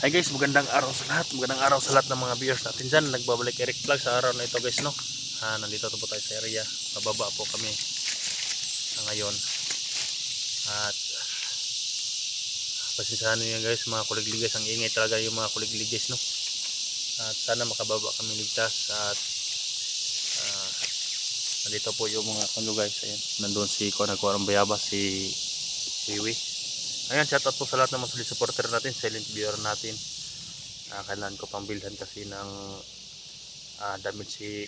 Hi guys, magandang araw sa lahat. Magandang araw sa lahat ng mga viewers natin dyan. Nagbabalik Eric Vlog sa araw na ito guys, no? Nandito po tayo sa area. Mababa po kami ngayon. At pasensyahan nyo yan guys, mga kuligligis. Ang ingay talaga yung mga kuligligis, no? At sana makababa kami ligtas. At nandito po yung mga kundo guys. Ayan, nandun si Nagkuharang Bayabas, si Wiwi. Ayan, shout out po sa lahat ng mga solid supporter natin, silent viewer natin. Kailangan ko pang bilhan kasi ng damit si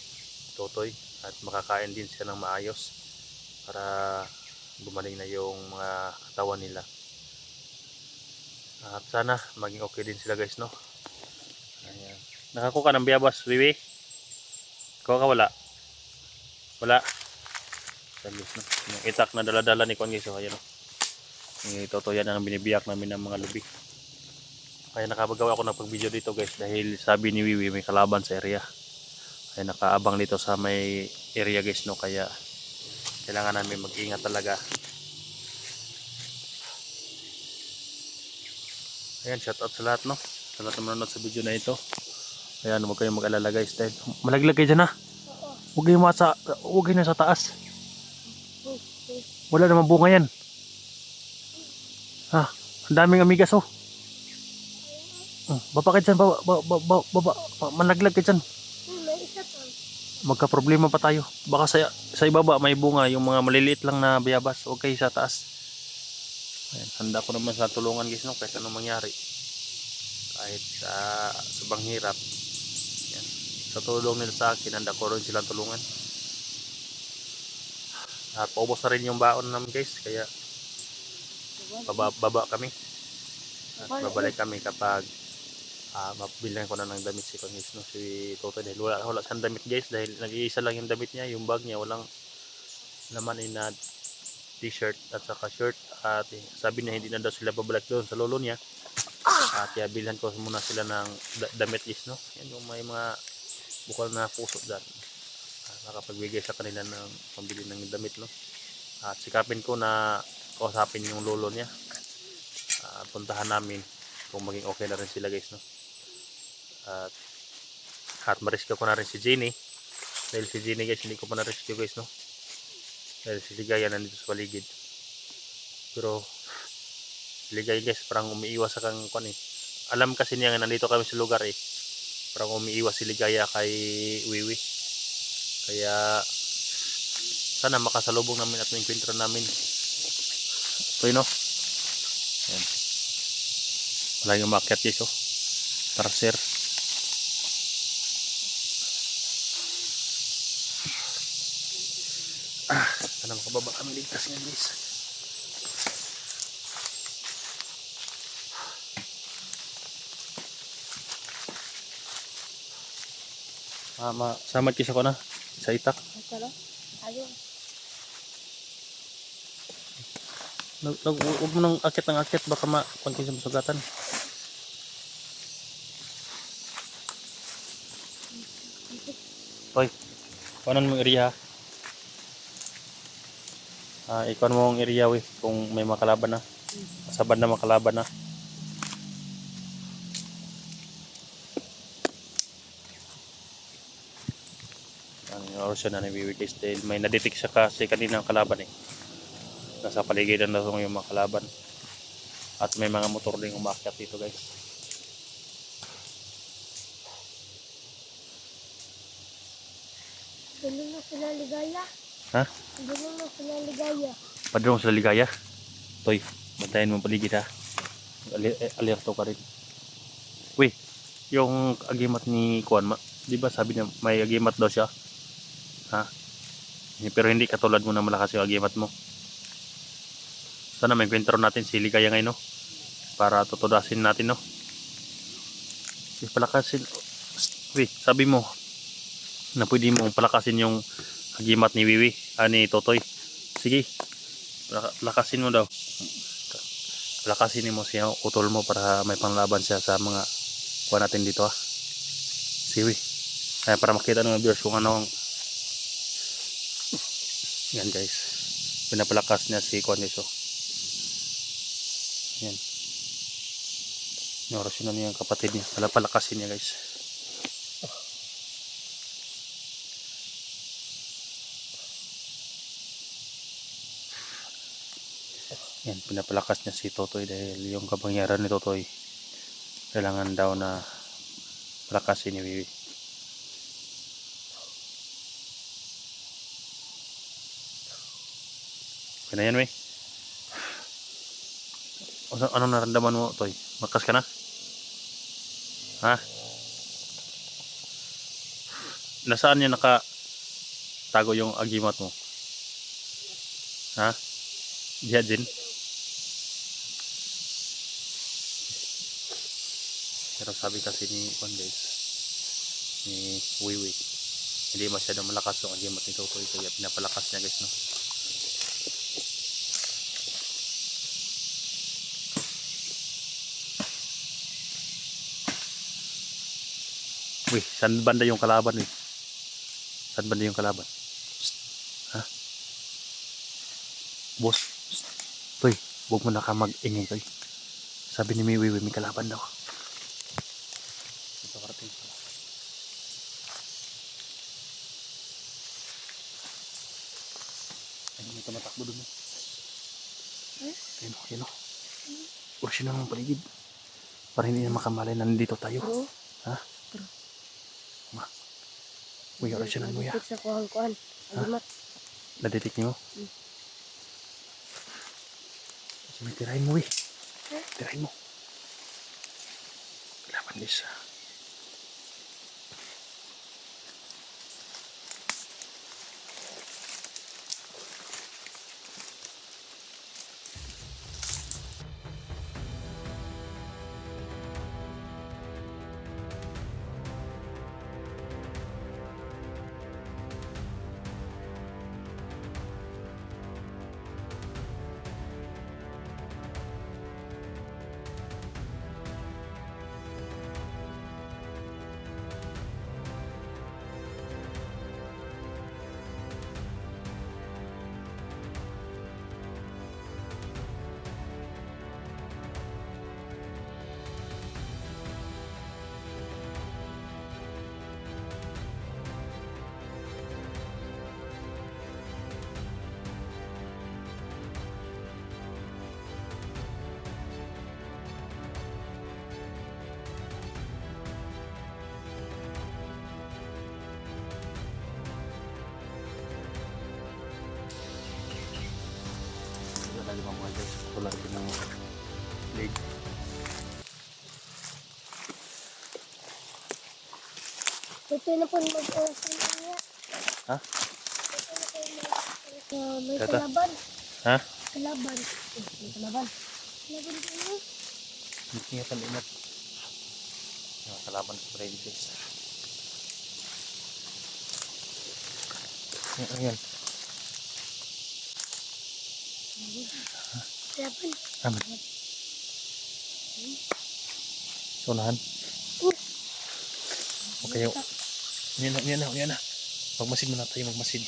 Totoy at makakain din siya ng maayos para gumaling na yung mga katawan nila. At sana maging okay din sila guys, no? Ayan. Nakakuha ka ng Bayabas, Wiwi? Kuha ka wala? Wala? Salis, no? Yung itak na dala-dala ni Kwan guys, so ayan, no? Ito yan ang binibiyak namin ng mga lubi. Kaya nakabagawa ako ng pag-video dito guys dahil sabi ni Wiwi may kalaban sa area. Kaya nakaabang dito sa may area guys, no? Kaya kailangan namin mag-ingat talaga. Ayan, shout out sa lahat, no? Sa lahat na manonood sa video na ito. Ayan, huwag kayong mag-alala guys dahil malaglag kayo dyan, ha? Huwag kayo na sa taas. Wala namang bunga yan. Ha, ang daming amigas, oh. Baba ka dyan, baba, manlaglag ka dyan. Magka problema pa tayo. Baka sa ibaba may bunga, yung mga maliliit lang na bayabas. Huwag kayo sa taas. Ayan, handa ko naman sa tulungan guys, no? Kahit anong mangyari. Kahit subang hirap. Ayan. Sa tulong nila sa akin, handa ko rin silang tulungan. At paubos na rin yung baon namin guys. Kaya baba kami. At babalik kami kapag mabilan ko na ng damit si Pangis, no? Si Toto dahil wala siyang damit guys dahil nag-iisa lang yung damit niya, yung bag niya walang laman na t-shirt at saka shirt. At sabi niya hindi na daw sila babalik doon sa lolo niya at kaya bilhan ko muna sila ng damit guys, no? Yan yung may mga bukal na puso dyan, nakapagbigay sa kanila ng pambili ng damit, no? At sikapin ko na kausapin yung lolo niya, puntahan namin kung maging okay na rin sila guys, no? At ma-rescue ko na rin si Jenny dahil si Jenny guys hindi ko pa na-rescue guys, no? Dahil si Ligaya nandito sa paligid. Pero si Ligaya guys parang umiiwas sa kang kwan, eh. Alam kasi niya nga nandito kami sa lugar, eh. Parang umiiwas si Ligaya kay Wiwi. Kaya sana makasalubong namin at ma-encuentro namin. So yun, no? Ayan. Wala yung umakyat guys, oh. Tarser. Sana makababa kami ligtas nga guys. Samad kisa ko na sa itak. Huwag mo nang akit ng akit, baka makunti sa masugatan. Hoy, kanan mo area. Ikaw mo ang area, we, kung may makalaban na. Sabad na makalaban na. Yung orasyon na nabiwig guys dahil may nadetect siya kasi kanina ang kalaban, eh. Nasa paligiran na yung mga kalaban. At may mga motor din umakyat dito guys. Padrong na sila Ligaya. Ha? Padrong na sila Ligaya. Padrong sa Ligaya. Toy, bantayan mo paligid, ha. Alerto ka rin. Uy, yung agimat ni Kuan, di ba sabi niya may agimat daw siya? Ha? Pero hindi katulad mo na malakas yung agimat mo. Sana may kwentro natin si Ligaya ngayon, no? Para tutudasin natin, no? Palakasin. Uy, sabi mo na pwede mong palakasin yung agimat ni Wiwi, ni Totoy. Sige, lakasin mo daw. Lakasin mo siya, utol mo para may panglaban siya sa mga kuha natin dito, ha. Sige, kaya para makita ng viewers kung ano ang yan guys, pinapalakas niya si Kuan guys, oh. Yan. Yung orasyon na yung kapatid niya. Palakasin niya guys. Yan, pinapalakas niya si Totoy dahil yung kabangyaran ni Totoy kailangan daw na palakasin ni Wiwi. Okay na yan, Wi. Anong naramdaman mo, Toy? Makas ka na? Ha? Nasaan niya nakatago yung agimat mo? Ha? Diyan din? Pero sabi kasi ni Juan guys, ni Wiwi, hindi masyadong malakas yung agimat ni Totoy kaya pinapalakas niya guys, no? Uy, saan banda yung kalaban eh? Saan banda yung kalaban? Psst. Ha? Boss, psst. Toy, huwag mo na ka mag-ingay, Toy. Sabi ni Wiwi, may kalaban daw. Ito karating pala. Ay, may tumatakbo dun eh. Ayun o, ayun o. Ursin na ng paligid. Para hindi na makamalay na nandito tayo. Bro. Ha? Ma. Uy, ursin na mo ya. Sa kuhan-kuhan. Agimat. Naditik niyo? May tirahin mo eh. Tirahin mo. Kalaban guys. Lagi mga guys. Wala rin ng leg. Ito na po mag-orasan niya. Ha? Ito na po may Tata? kalaban. Ha? Kalaban. May kalaban. Kalaban ko na. Ingatan ingat. Yung kalaban sa brain guys. Ayan. Kalaban. Aman. Sunahan. Okay, yan na. Magmasid muna tayo, magmasid.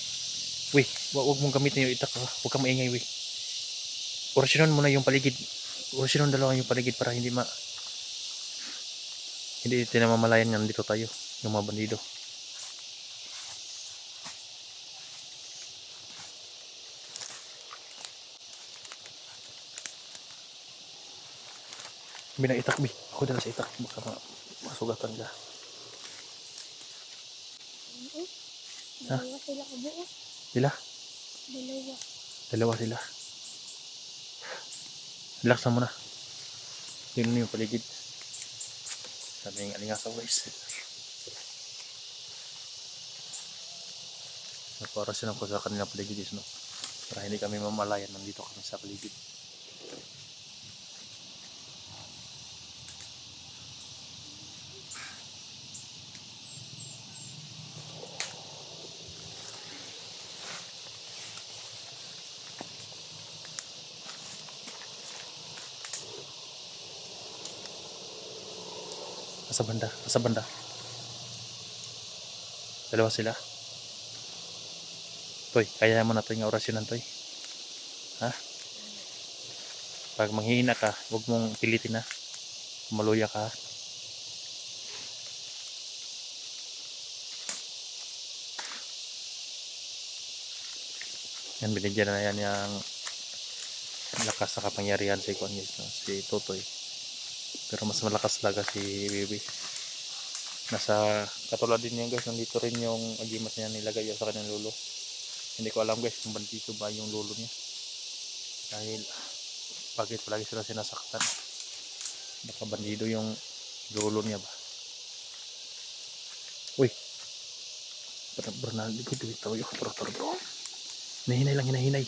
Uy, wag mong gamitin yung itak. Huwag kang maingay, uy. Orasyonan mo na yung paligid. Orasyonan dalawa yung paligid para hindi tinamamalayan nga nandito tayo, yung mga bandido. Binang itak, bi. Ako dala sa itak. Baka masugatan ka. Dalawa sila kabuo. Sila? Dalawa. Dalawa sila. Relax na muna. Tingnan yung paligid. Sabi yung alingasaw guys. Nagparasyon ako sa kanilang paligid is, no? Para hindi kami mamalayan. Nandito kami sa paligid. Asa banda. Dalawa sila. Toy, kaya mo na ito yung orasyonan, Toy. Ha? Pag manghihina ka, huwag mong pilitin, ha. Maluya ka. Yan, binigyan na yan yung lakas na kapangyarihan si Kuan guys, no? Si Totoy. Pero mas malakas talaga si Bibi. Nasa katulad din yan guys, nandito rin yung agimat niya nilagay sa kanyang lolo. Hindi ko alam guys kung bandito ba yung lolo niya. Dahil bakit palagi sila sinasaktan. Baka bandido yung lolo niya ba. Uy. Bernal, dito yun. Turo. Hinahinay lang, hinahinay.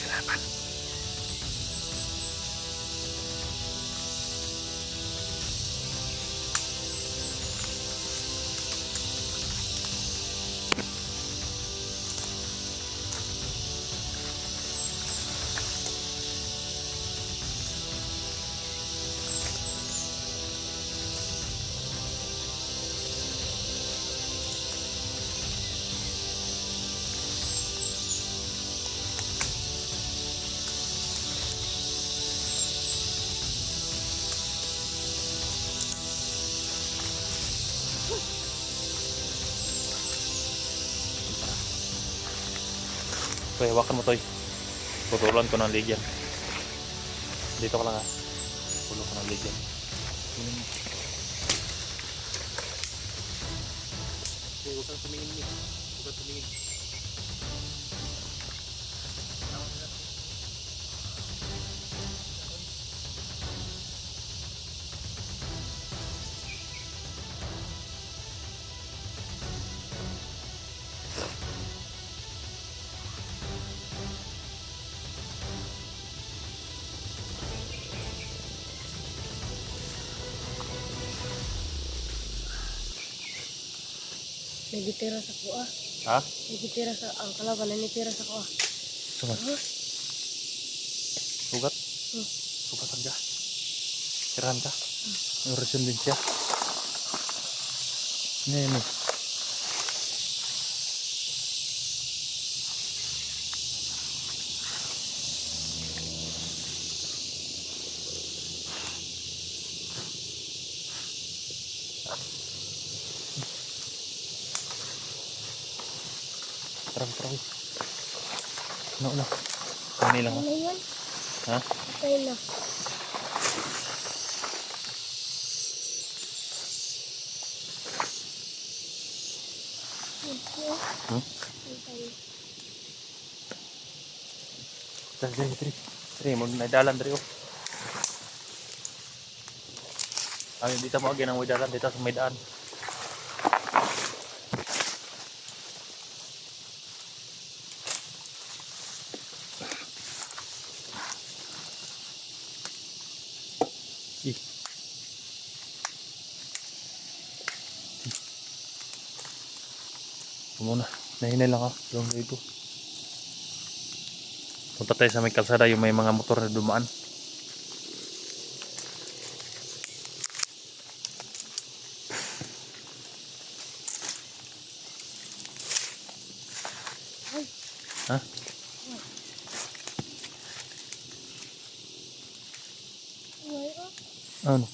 Kalaban. Toy, hawakan mo Toy. Putulan ko ng ligyan. Dito ka lang ha. Pulo ko ng ligyan. Huwag kang tumingin ni. Huwag kang tumingin. Nagitira sa kuha. Ha? Nagitira sa ang kalaban na nitira sa kuha. Sugat. Sugat? Hmm. Sugatan ka? Tirahan ka? Yung reason din siya. Ngayon eh. Parang. Ano? Ano lang ha? Ano yan? Ha? Patay na. Hmm? Dari mo na dalan dari oh. Ay dito mo agi nang may dalan dito sa may daan. Ih. Muna, nahinay lang ha, yung dito. Punta tayo sa may kalsada yung may mga motor na dumaan. Ha? Ano?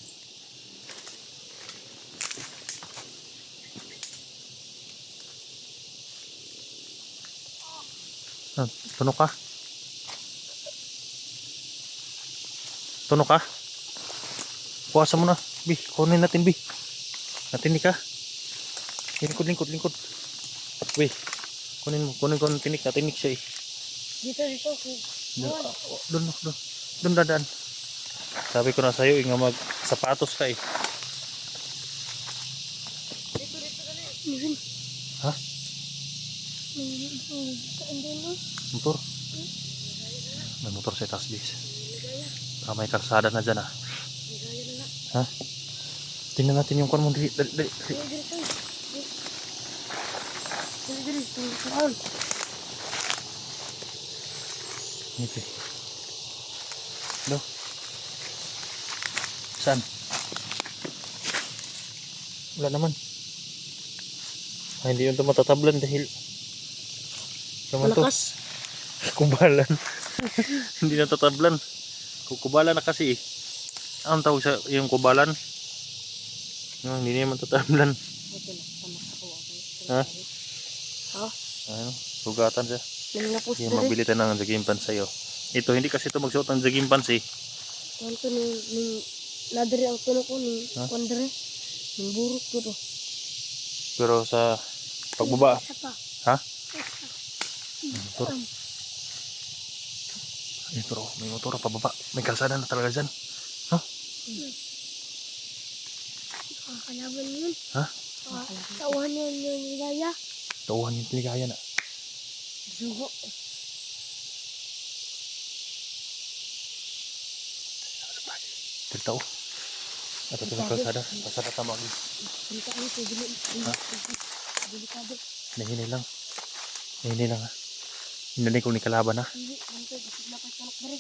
Ah, tunog ka? Tunog ka? Kuwasa mo na. Bi, kunin natin, Bi. Natinig ka? Lingkod. Bi, kunin ko ng tinik. Natinig siya eh. Dito. Doon dadaan. Sabi ko na sa'yo, nga mag-sapatos ka eh. Dito. Ha? Andun mo. Motor? May motor sa taas, bis. May kalsada na dyan ah. Ha? Tingnan natin yung kwan mo. Dali. Diri, tungkol. Ito. No? Saan? Wala naman. Hindi yun ito matatablan dahil naman to. Malakas. Kubalan. Hindi natatablan. Kukubalan na kasi eh. Anong tawag sa yung kubalan? No, hindi naman tatablan. Ito na, tamas ako. Ha? Ha? Ano? Sugatan siya. Nangapos Yung diri. mabili tayo ng jogging pants sa'yo. Ito, hindi kasi ito magsuot ng jogging pants eh. Kuan ko ning nadiri ang tuno ko ning Ha? kuan diri. Ning buruk ko to. Pero sa pagbaba, Isa pa. ha? Motor. Eh, pero may motor pababa. May kalsada na talaga dyan. Kalaban yun. Ha? Tawan yun yung nilaya. Tauhan yung pinigaya na. Sugo. Tigtao. At ito na kalsada. Kalsada tama. Kita ano sa dili. Ha? Delikado. Nahinay lang. Nahinay lang ha. Hinanay ko ni kalaban ha. Hindi, nanti kasi napasalok diri.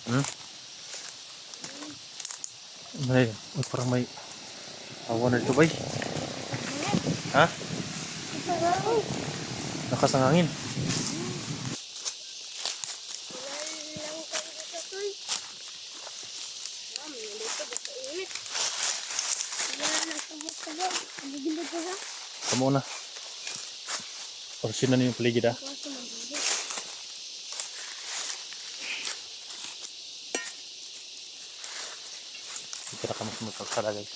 Hmm? May, parang may awan na dito bay. Ha? Lakas ng hangin. Kamu na. Orsinan yung paligid ha. Kita kami sumagkagsara guys.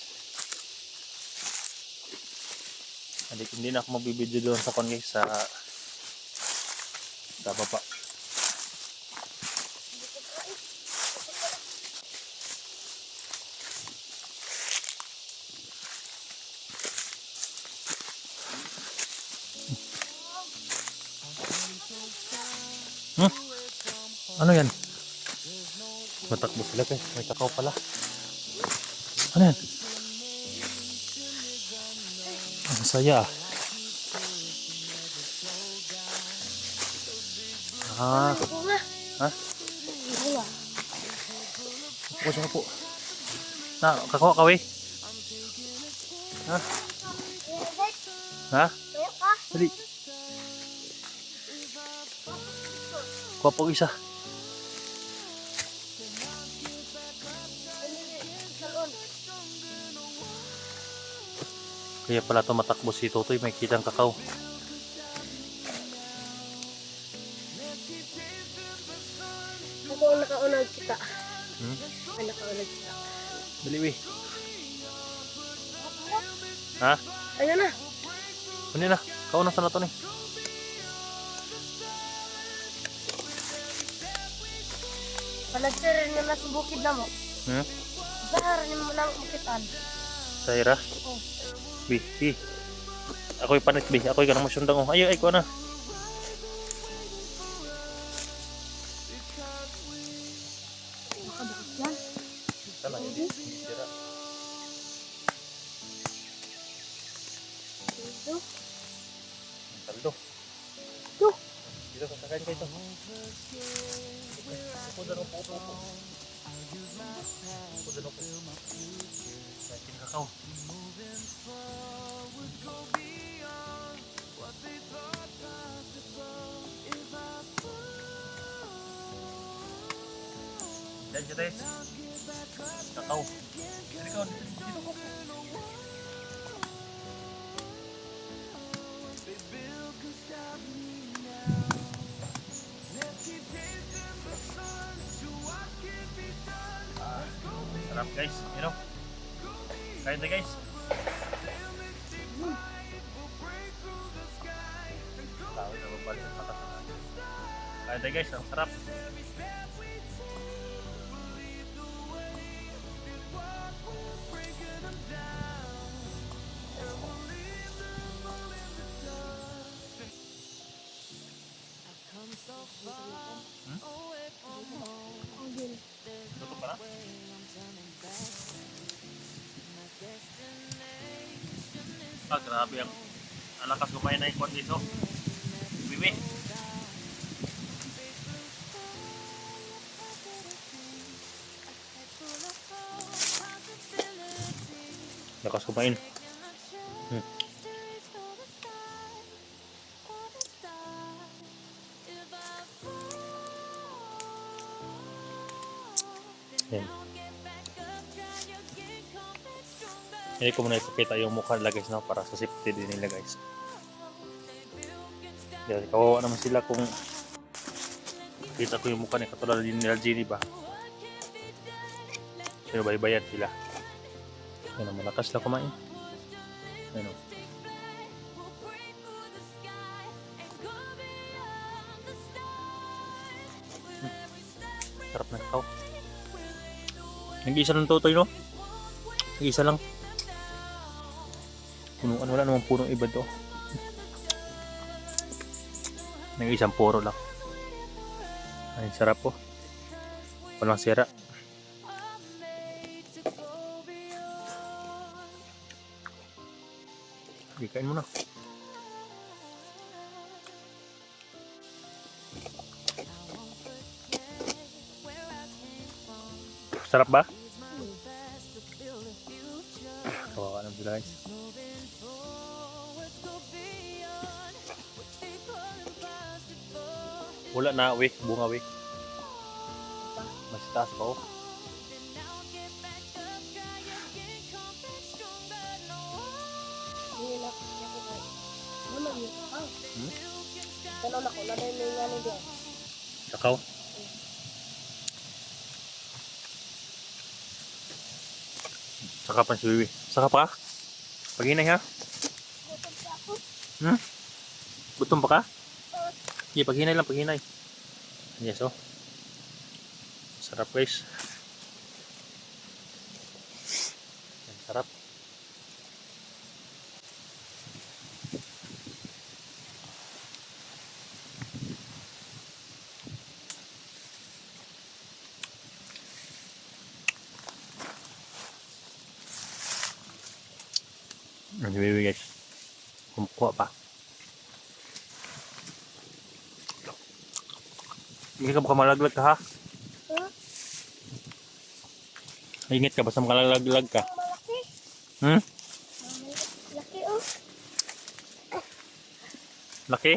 Hindi na ako magbibideo doon sa kon guys sa baba. Ano yan? Matakbo sila guys. May kakao pala. Ano yan? Ang saya. Ah. Ha? Ako siya po. Na, kakao kawi. Ha? Ha? Dali. Kuha po isa. Kaya pala tumatakbo si Totoy, may kitang kakao. Ako ang nakaunag kita. Hmm? Ang nakaunag kita. Dali we. Ha? Ayun na. Kunin na. Kauna sa nato ni. Palagsirin na nasa bukid na mo. Hmm? Zaharin mo lang makitaan. Saira. Oh. Bi. Ako'y panit bi. Ako'y kanang masyundang. Ayo ay ko na. Makabukit yan. Sana hindi. Sira. Dito. Taldo. Ito. Dito sasakain kayo ito. Upo dyan, upo. Upo dyan, upo. Kain kakao. Diyan siya tayo. Kakao. Dito ka. Dito ko. Sarap guys, you know. Kain tayo guys. Tawag na babalik ang mata. Kain tayo guys, ang sarap. Ah, grabe ang lakas kumain na yung kwan dito. Bibi. Lakas kumain. Hmm. Yan. Hindi ko muna ipakita yung mukha nila guys, no? Para sa safety din nila guys. Dahil kawawa naman sila kung kita ko yung mukha ni katulad din nila Gini ba. Pero baybayan sila. Yan ang malakas lang kumain. Ano? Sarap na ikaw. Nag-iisa lang tutoy, no? Nag-iisa lang. Punuan, wala namang punong iba to. Nag-iisang puro lang. Ay, sarap po. Walang sira. Ikain mo na. Sarap ba? Kawawa naman sila guys. Wala na, wik. Bunga, wik. Mas taas pa, oh. Tanong ako, naday may nga ni Diyan. Sakaw. Saka pa si Wiwi. Saka pa? Paghinay ha? Hmm? Gutom pa ka? Sige, paghinay lang, paghinay. Yes, oh. Sarap guys. Sarap. Ano si Wiwi guys? Kumukuha pa. Hindi ka baka malaglag ka ha? Huh? Ingit ka basta makalaglag ka. Malaki. Hmm? Laki, oh. Laki?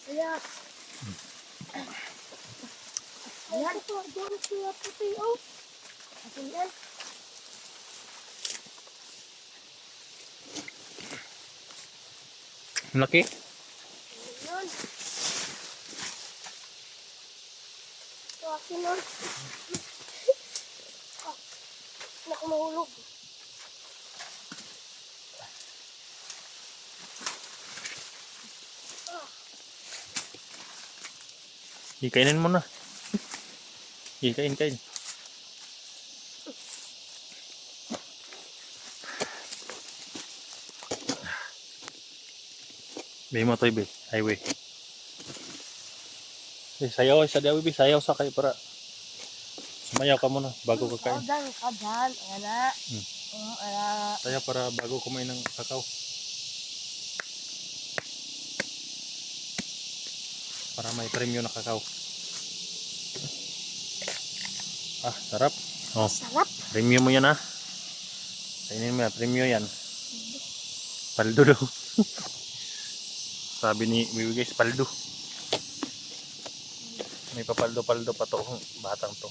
Saya. Ayan. Ito, doon siya puti, oh. Asin yan. Laki? Ayan. Ito, asin, oh. Anak mahulog. Ikainin mo na. Ikain. Bay mo to, highway. Sayaw sa dawi, sayaw sa kayo para sumayaw ka muna bago ka kain. Kadan. Ayan na. Sayaw para bago kumain ng kakao. Para may premyo na kakao. Ah, sarap. Oh, Sarap. premyo mo yan ha. Kainin mo yan, premyo yan. Paldo daw. Sabi ni Wiwi guys, paldo. May papaldo-paldo pa to batang to.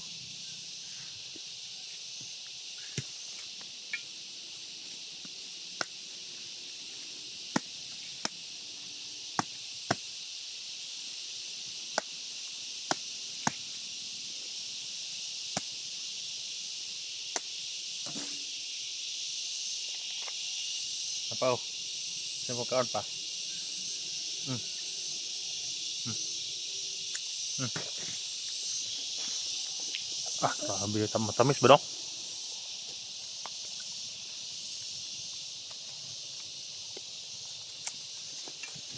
Apa oh? Sino kaon pa? Ah, grabe matamis ba no?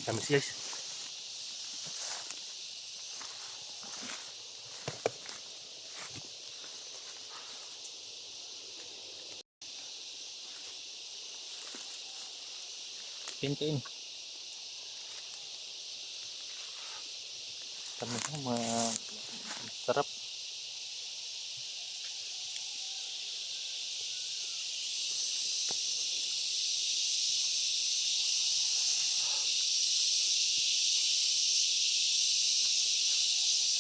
Tamis guys. Kain. Kami ko, sarap.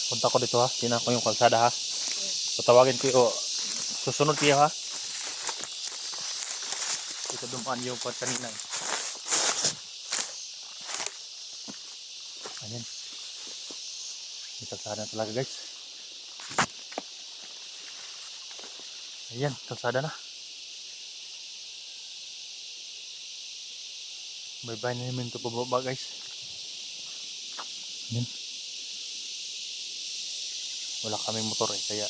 Punta ko dito ha. Tingnan ko yung kalsada ha. Tatawagin ko yung susunod kayo ha. Ito dumaan yung part kanina. Ayan. May kalsada talaga guys. Ayan, kalsada na. Bye-bye na namin ito pababa guys. Ayan. Wala kaming motor eh, kaya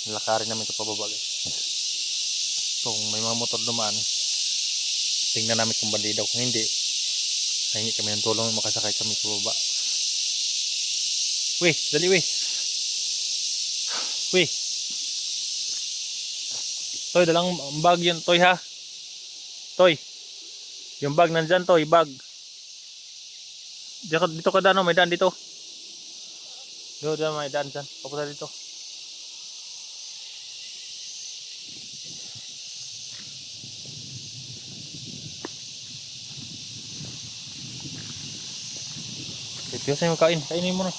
nilakarin namin ito pababa guys. Kung may mga motor dumaan, tingnan namin kung bandi daw. Kung hindi, hingi kami ng tulong, makasakay kami pababa. Weh, dali weh. Weh. Toy, dalang bag yun, Toy ha. Toy. Yung bag nandyan, Toy, bag. Dito ka daan, may daan dito. Dito may daan dyan. Papunta dito. Dito sa'yo kain. Kainin mo na.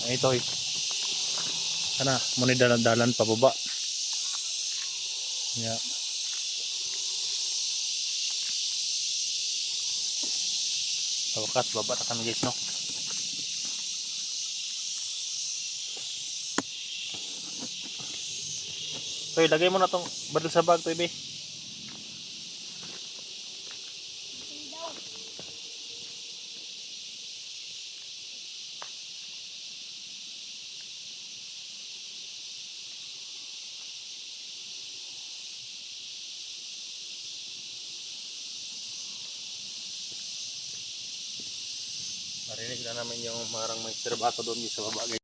Ay, Toy. Sana, muna dalan pababa. Yeah. Sa wakas, baba na kami guys, no? Toy, lagay mo na tong baril sa bag, Toy, be. Marinig na namin yung marang may serbato doon sa baba guys.